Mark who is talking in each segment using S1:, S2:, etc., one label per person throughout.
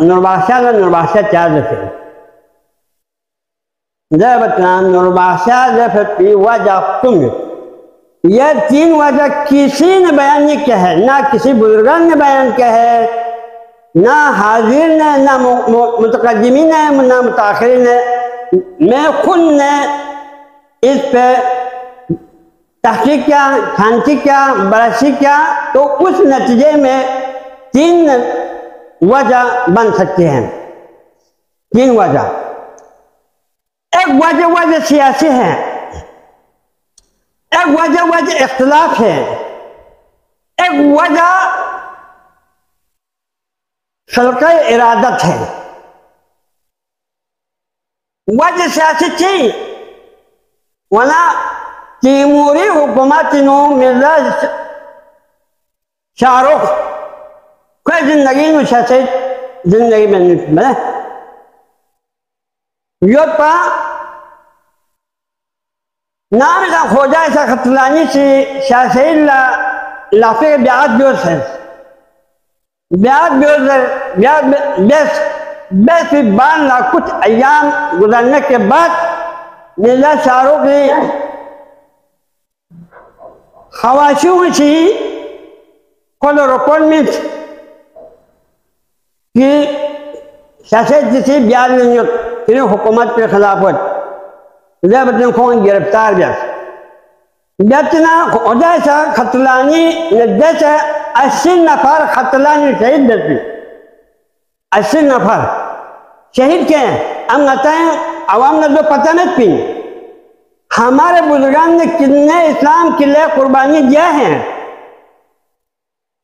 S1: نور بادشاہ چار دفعہ نور بادشاہ دفعہ وجہ تم یہ تین وجہ کسی نے بیان نہیں کیا ہے، نہ کسی بزرگان نے بیان کیا ہے، نہ حاضر نے، نہ متقدمین نے، نہ متاخرین نے، میں خود نے اس پہ تحقیق کیا، کھانچی کیا، بررسی کیا، تو اس نتیجے میں تین وجہ بن سکتے ہیں، تین وجہ۔ ایک وجہ سیاسی ہے، ایک وجہ اختلاف ہے، ایک وجہ خلقہ ارادت ہے۔ وجہ سیاسی تھی ونا تیموری حکومت نو مرزا شاہ رخ کوئی زندگی نو شاسی زندگی میں نہیں بنے یو پا نام کا خوجہ ایسا خطلانی سے شاہ سید لافی بیعت بیوز ہے، بیعت بیوز ہے، بیس پہ 12 لاکھ کچھ ایام گزرنے کے بعد مرزا شاہ رخ کی خواشیوں سے کلوروکولمنٹ کی شاہ سید جیسی بیعت نہیں ہوتی حکومت کے خلاف ہوتی زیبتن خون گرفتار بیتنا خدا سا خطلانی ندیسا 80 نفر خطلانی شہید دیتی، 80 نفر شہید کے ہیں۔ ہم کہتے ہیں عوام نے جو پتہ نہیں پی ہمارے بزرگان نے کتنے اسلام کے لئے قربانی دیا ہے،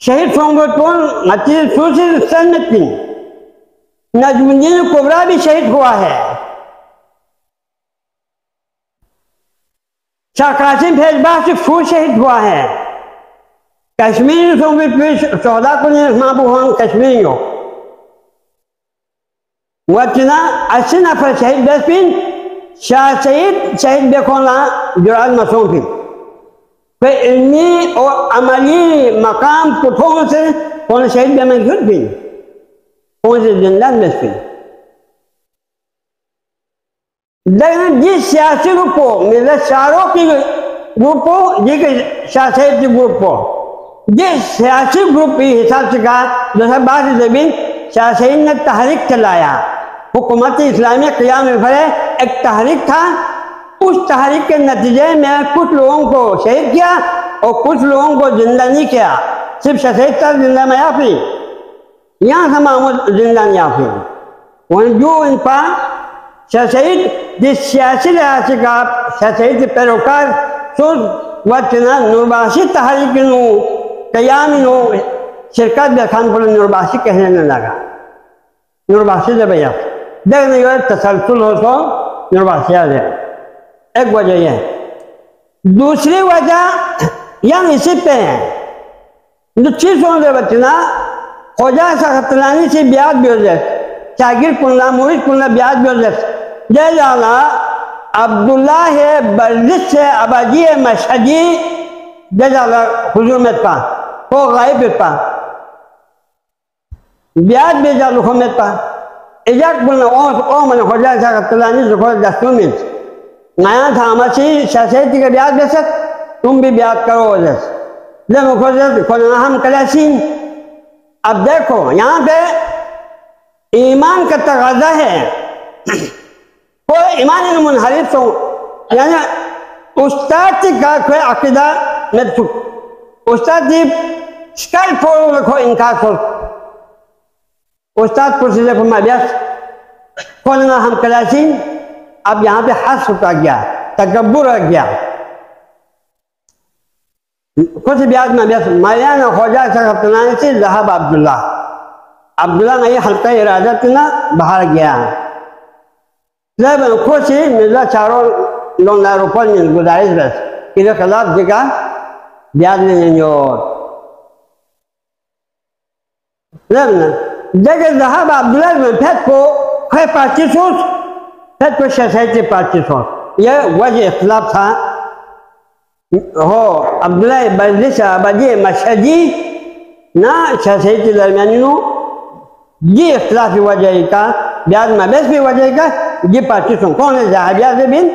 S1: شہید سونگوٹون نتیج سوسی سنت پی، نجم الدین کبریٰ بھی شہید ہوا ہے، شاہ قاسم فیضباغ سے فو شہید ہوا ہے، کشمیری سو بھی شہداء کو محبوب ہوں کشمیری ہو وچنا 80 نفر شہید بیس پین شاہ سید شہید بیکھونا جراد مسوم پین کوئی علمی اور عملی مقام پٹھوں سے کون شہید بے منجھوٹ پین کون سے زندان بیس پین لیکن جس سیاسی گروپو مرزا شاہ رخ کی گروپو شاہ سید کی گروپو جس سیاسی گروپ کی حساب سے کہا دوسرا بعض زمین شاہ سید نے تحریک چلایا، حکومت اسلامی قیام فرے ایک تحریک تھا، اس تحریک کے نتیجے میں کچھ لوگوں کو شہید کیا اور کچھ لوگوں کو زندہ نہیں کیا، صرف شاہ سید تک زندہ میں یافی یہاں سے محمود زندہ نہیں یافی وہیں جو ان پر شاہ سید جس سیاسی لحاظ سے کہا شاہ سید کے پیروکار سوچ وقتنا نورباسی تحریک نو قیام نو شرکت بخان پر نورباسی کہنے نہ لگا، نورباسی سے بیعت دیکھنے یہ تسلسل ہو سو نورباسی آ جائے، ایک وجہ یہ ہے۔ دوسری وجہ یہاں اسی پہ ہے جو چیزوں سے بچنا خوجہ سختلانی سے بیعت بیوزت چاگر کنلا مرید کنلا بیعت بیوزت جے جانا عبداللہ بردش سے عبادی مشہدی جے جانا حضور میں پا وہ غائب پا بیعت بے جالو خمت پا اجاک بلنا او من خوجہ سختلانی سے خوجہ دستوں میں نیا تھا ہماسی شاہ سید کے بیعت بیست تم بھی بیعت کرو وزت جب خوجہ ہم کلاسین۔ اب دیکھو یہاں پہ ایمان کا تقاضا ہے، کوئی ایمان منحرف ہو یعنی استاد کا کوئی عقیدہ میں استاد جی شکل پھول رکھو انکار کھول استاد پرسی سے فرما بیس کھولنا ہم کلاسین۔ اب یہاں پہ حس ہوتا گیا، تکبر رہ گیا، کچھ بیعت میں بیس مالیانا خوجہ سختلانی سے ذہب عبداللہ نے یہ حلقہ ارادت نہ باہر گیا لیکن خوشی مرزا چاروں لون لا روپل میں گزارش بس کہ خلاف جگہ بیعت لینے جو لیکن جگہ ذہب عبداللہ میں پھیت کو خواہ پارچی سوچ پھیت کو شاہ سید سے پارچی سوچ یہ وجہ اختلاف تھا ہو عبداللہ بردش عبادی مشہدی نہ شاہ سید کے درمیانی نو یہ اختلافی وجہ کا بیاد مبیس بھی وجہ کا یہ پارٹیشن کون ہے زہابیہ بن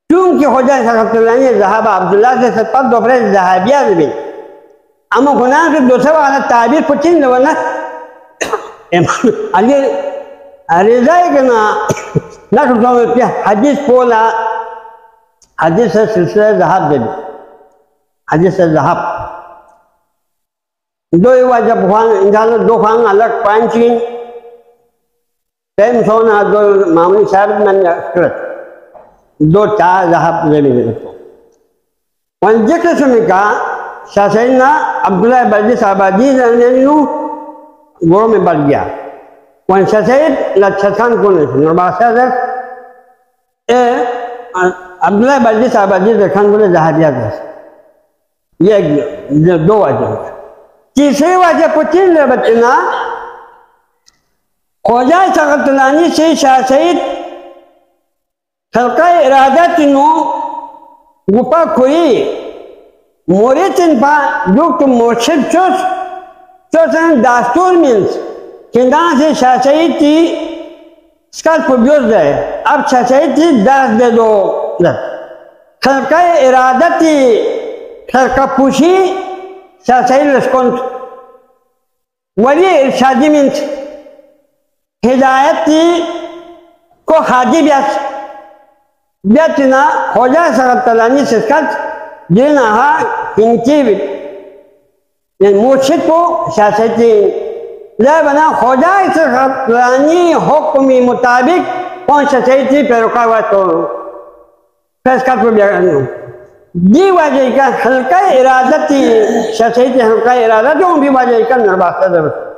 S1: چونکہ حجہ سقط اللہ نے زہابہ عبداللہ سے سپت دوپرے زہابیہ بن اما خنان کے دوسرے والا تعبیر پچھن لونا علی رضائی کے نا نقل سومی پہ حدیث پولا حدیث سلسلہ زہاب دے حدیث زہاب دو وجہ بخوان انشاءاللہ دو خوان الگ پانچین تیم سونا دو معمولی ثابت من اکرت دو چار زہاب دے بھی رکھو وان ذکر سمی کا شاہ سیدنا عبداللہ بردی صحابادی زنینو گروہ میں بڑھ گیا وان شاہ سید لچھتان کونے سے نرباسہ در عبداللہ بردی صحابادی زرخان کونے زہابیہ در یہ دو وجہ تیسری وجہ پچھن لے بچنا خوجہ سقط اللہ سے شاہ سید خلقہ ارادہ تنو گپا کھوئی موریتن پا جو کہ مرشد چوسن داستور مینس کندان سے شاہ سید تی سکال پبیوز دے اب شاہ سید تی درس دے دو خلقہ ارادہ تی خلقہ پوشی شاہ سید رسکونت ولی ارشادی مینس ہدایت تی کو خادی بیاتنا خوجہ سقط اللہ سے سکت جنہا انکی یعنی مرشد کو شاہ سید لے بنا خوجہ سقط اللہ حکمی مطابق کون شاہ سید پیروکار وقت فیسکت کو بیانو دی وجہ کا حلقہ ارادتی شاہ سید حلقہ ارادتی ہوں بھی وجہ کا نرباستہ درست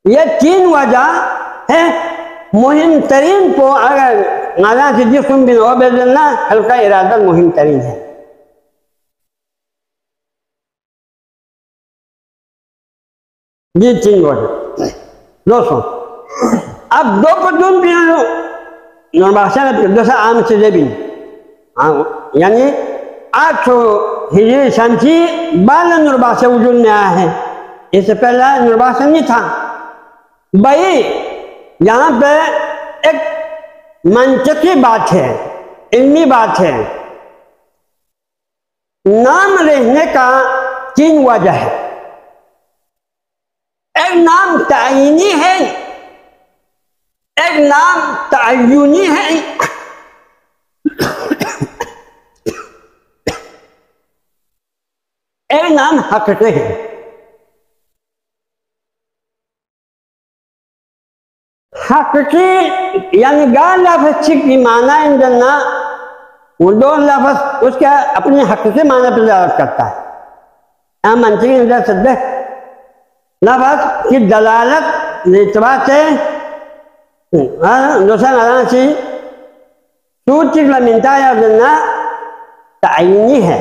S1: یہ تین وجہ ہے مہم ترین کو اگر مولانا صدیق بن عبید اللہ حلقہ ارادہ مہم ترین ہے یہ تین وجہ دوستوں اب دو قدوم بھی نرباستہ دوسرا عام سے بھی یعنی 800 ہجری شمسی بالا نرباستہ وجود میں آیا ہے اس سے پہلا نرباستہ نہیں تھا بھائی یہاں پہ ایک منطقی بات ہے علمی بات ہے نام رہنے کا 3 وجہ ہے ایک نام تعینی ہے ایک نام تعینی ہے ایک نام حقیقی ہے حقیقی یعنی گا لفظ کی معنی اندرنا وہ دو لفظ اس کے اپنے حقیقی معنی پر دلالت کرتا ہے یہاں منطقی اندر صدق لفظ کی دلالت اعتبار سے دوسرا مولانا سی سوچ لمنتا یا دلنا تعینی ہے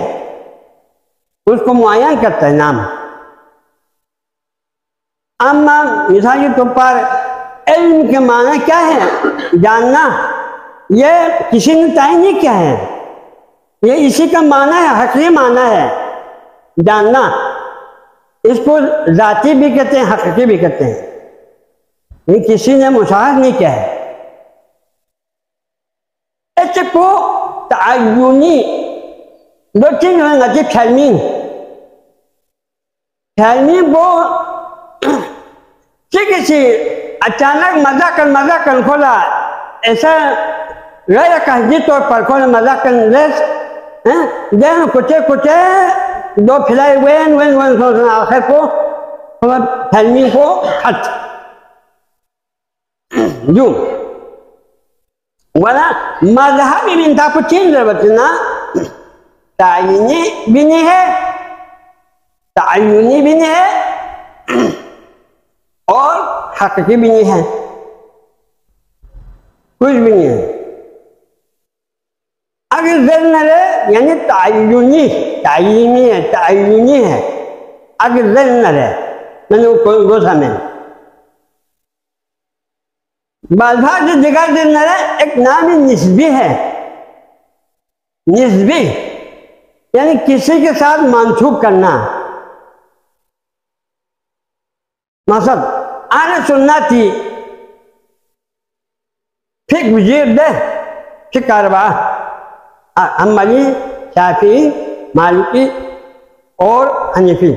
S1: اس کو معین کرتا ہے نام اما مثال کے طور پر علم کے معنی کیا ہے جاننا یہ کسی نے تعین نہیں کیا ہے یہ اسی کا معنی ہے حقیقی معنی ہے جاننا اس کو ذاتی بھی کہتے ہیں حقیقی بھی کہتے ہیں یہ کسی نے مشاہد نہیں کیا ہے اس کو تعینی دو چیز ہوئے گا پھیلمی وہ کسی اچانک مذاکر کھولا ایسا غیر قصدی طور پر کھولا مذاکر ریس دین کچے دو پھیلائے وین آخر کو پھیلمی کو خط جو ولا مذہبی بنتا کو چین ضرورتنا تعینی بھی نہیں ہے تعینی بھی نہیں ہے اور حقیقی بھی نہیں ہے کچھ بھی نہیں ہے اگر ذہن نہ رہے یعنی تعینی ہے اگر ذہن نہ رہے میں نے گوشہ میں بعض جگہ ذہن نہ رہے ایک نام نسبی ہے نسبی یعنی کسی کے ساتھ منسوب کرنا مقصد اہل سنتی فقہ وزیر دے فقہ کاربا حنبلی شافعی مالکی اور حنفی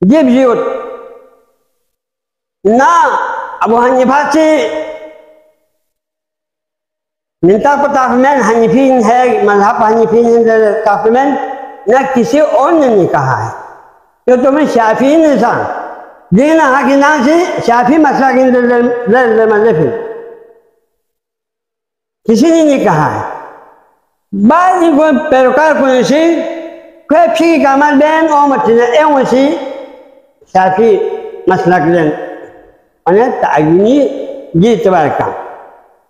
S1: یہ وزیر نہ ابو حنیفہ سے منتا کو تافمین حنفین ہے مذہب حنفین تافمین نہ کسی اور نے نہیں کہا ہے کہ تمہیں شافعی نظام دینا حق نام سے شافعی مسئلہ کی مذہب کسی نے نہیں کہا ہے بعض کو پیروکار کو نسی کوئی فقہ کا عمل بین او متنا ایون سی شافعی مسئلہ کے لئے انہیں تعینی یہ اعتبار کا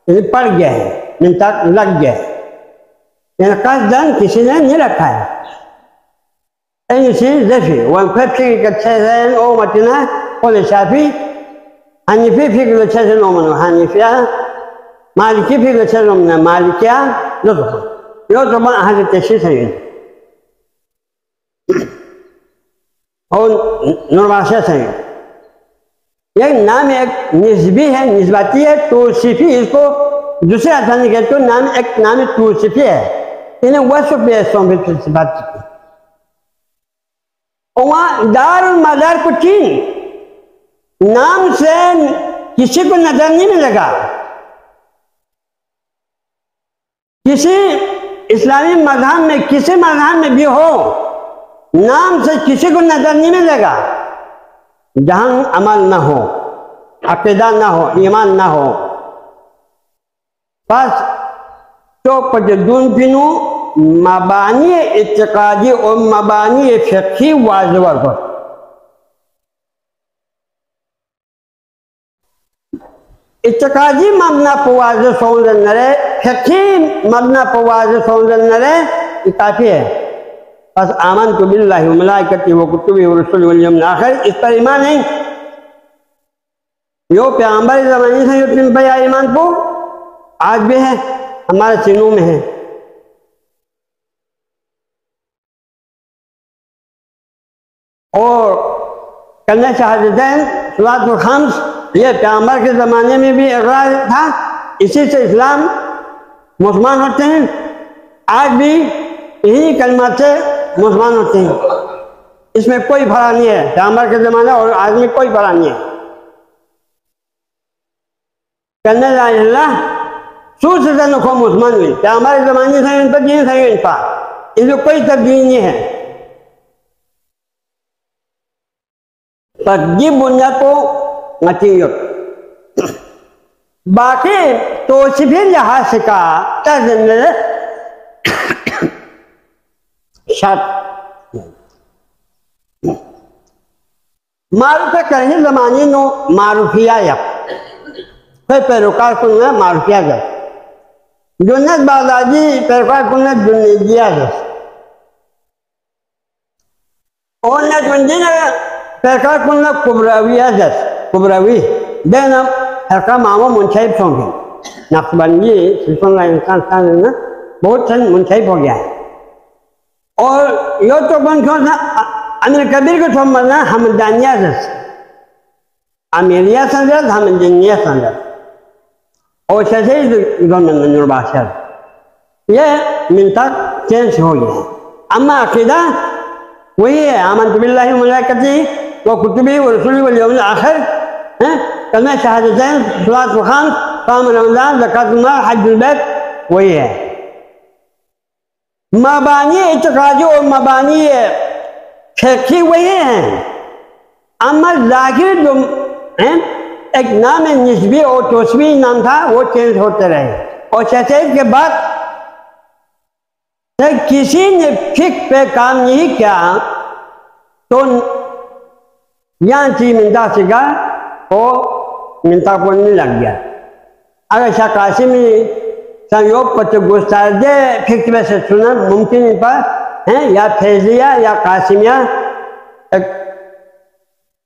S1: یعنی پڑ گیا ہے منطق لگ گیا ہے یعنی قصداً کسی نے نہیں رکھا ہے این سی زفی وان کوئی فقہ کا چھزین او متنا قول شافعی حنفی فقہ کا چھزین او منو حنفیہ مالکی فقہ کا چھزین او منو مالکیہ لطفا یہ تو بہت اہل تشریح ہے اور نرماشہ ہے یہ نام ایک نسبی ہے نسبتی ہے توصیفی اس کو دوسرے آسانی کہتے تو نام ایک نام توصیفی ہے انہیں وصف پہ صفت سے بات کی اور وہاں دار المدار کو چین نام سے کسی کو نظر نہیں ملے گا کسی اسلامی مذہب میں کسی مذہب میں بھی ہو نام سے کسی کو نظر نہیں ملے گا جہاں عمل نہ ہو عقیدہ نہ ہو ایمان نہ ہو بس تو پجدون پینو مبانی اعتقادی اور مبانی فقہی واضح ورکو اعتقادی مبنا پر واضح سوندن نرے فقہی مبنا پر واضح سوندن نرے یہ کافی ہے بس آمنت باللہ و ملائکتی و کتبی و رسول والیوم الآخر اس پر ایمان نہیں یہ پیغمبر زمانے سے یقین پہ ایمان کو آج بھی ہے ہمارے سینوں میں ہے اور کلمہ شہادتین صلوات الخمس یہ پیغمبر کے زمانے میں بھی اقرار تھا اسی سے اسلام مسلمان ہوتے ہیں آج بھی یہی کلمات سے مسلمان ہوتے ہیں اس میں کوئی فرق نہیں ہے پیغمبر کے زمانے اور آج میں کوئی فرق نہیں ہے کلمہ لا الہ الا اللہ سور سے نکو مسلمان ہوئی پیغمبر کے زمانے سے ان پر دین سے ان پر اس میں کوئی تبدیلی نہیں ہے پر یہ بنیاد کو نتیجت باقی توصیفی لحاظ کا تجنر شرط معروف کرنے زمانی نو معروفیہ یک کوئی پیروکار کننا معروفیہ گئے جنت بازاجی پیروکار کننا جنیدیہ گئے اور نجمندین پیروکار کننا کبراویہ گئے کبراوی دینا حرکہ مامو منشائب سونگے نقصبندی سلطان اللہ انسان ساننا بہت سن منشائب ہو گیا ہے اور یہ تو بن کیوں تھا امیر کبیر کو سمجھنا حمدانیہ جس امیریہ سنجد حمدانیہ سنجد اور شیسے دونوں نرباشر یہ منطق چینج ہو گیا ہے اما عقیدہ وہی ہے آمنت باللہ و ملائکتی و کتبی و رسولی والیوم الآخر کلمہ شہادتین صلوات الخمس صوم رمضان زکوٰۃ المال حج البیت وہی ہے مبانی اعتقادی اور مبانی فقہی وہی ہیں اما ظاہر جو ایک نام نسبی اور توصیفی نام تھا وہ چینج ہوتے رہے اور شہید کے بعد کسی نے فقہ پہ کام نہیں کیا تو یہاں چیز منتا سکا وہ منتا کو نہیں لگ گیا اگر شاہ قاسمی سنیوگ پتہ گستاردے فقہ میں سے سنا ممکن ان پر یا فیضیہ یا قاسمیہ ایک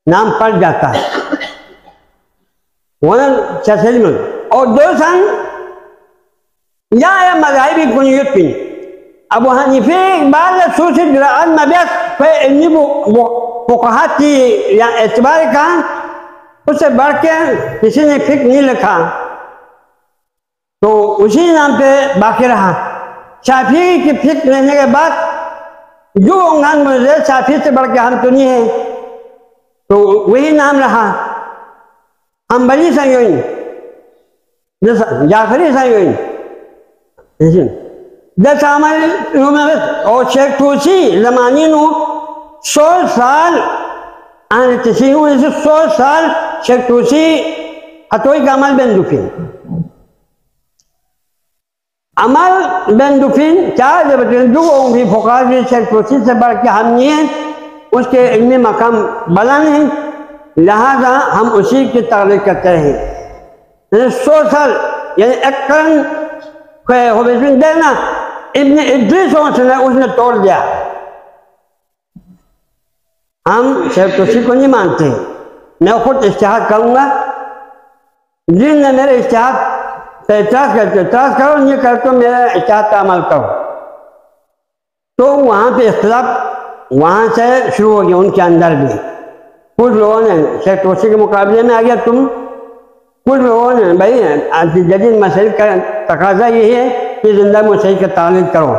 S1: نام پڑ جاتا ہے اور دو سن یا مذہبی کنیت پی ابو حنیفہ بعد سوچ جرأت مبیت پہ علمی فقہات کی اعتبار کا اس سے بڑھ کے کسی نے فقہ نہیں لکھا، تو اسی نام پہ باقی رہا۔ شافعی کی فقہ لینے کے بعد جو عنوان مجھے شافعی سے بڑھ کے ہم تو نہیں ہے، تو وہی نام رہا۔ حنبلی سنگوین، جعفری سنگوین، جیسا ہمارے اور شیخ توسی زمانی نو 100 سال آنے کسی ہوں، 100 سال شیخ توسی حتوئی کا عمل بن دفین۔ عمل بن دفین کیا جب جو بھی فقہات بھی شیخ توسی سے بڑھ کے ہم نہیں ہیں، اس کے علمی مقام بلا نہیں، لہذا ہم اسی کی تقلید کرتے ہیں۔ 100 سال یعنی ایک قرن ہو بسم دینا ابن ادریس اس نے توڑ دیا۔ ہم شیخ توسی کو نہیں مانتے، میں خود اجتہاد کروں گا، جن نے میرے اجتہاد سے اعتراض کرو، نہیں کرو تو میرے اجتہاد کا عمل کرو۔ تو وہاں پہ اختلاف وہاں سے شروع ہو گیا ان کے اندر بھی۔ کچھ لوگوں نے شیخ توسی کے مقابلے میں آ گیا تم، کچھ لوگوں نے بھائی جدید مسائل کا تقاضا یہی ہے کہ زندہ مسائل کا تعلق کرو۔